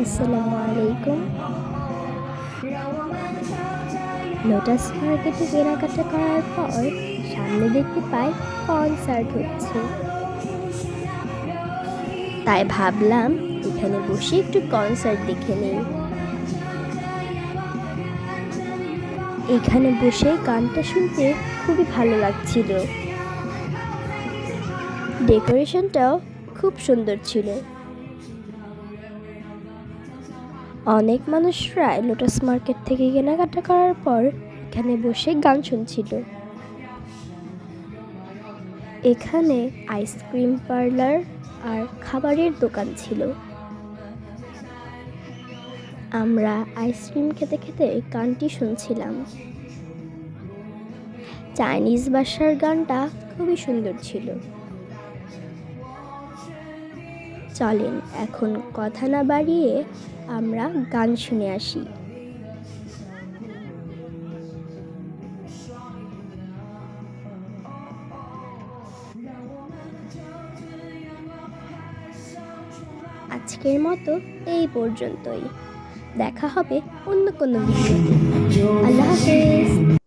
আসসালামু আলাইকুম। লোটাস মার্কেটে কেনাকাটা করার পর সামনে দেখতে পাই কনসার্ট হচ্ছে, তাই ভাবলাম এখানে বসে একটু কনসার্ট দেখে নেই। এখানে বসে গানটা শুনতে খুবই ভালো লাগছিল, ডেকোরেশনটাও খুব সুন্দর ছিল। অনেক মানুষরাই লোটাস মার্কেট থেকে কেনাকাটা করার পর এখানে বসে গান শুনছিল। এখানে আইসক্রিম পার্লার আর খাবারের দোকান ছিল। আমরা আইসক্রিম খেতে খেতে গানটি শুনছিলাম। চাইনিজ ভাষার গানটা খুবই সুন্দর ছিল। চলেন এখন কথা না বাড়িয়ে আমরা গান শুনে আসি। আজকের মতো এই পর্যন্তই, দেখা হবে অন্য কোনো ভিডিওতে। আল্লাহ হাফেজ।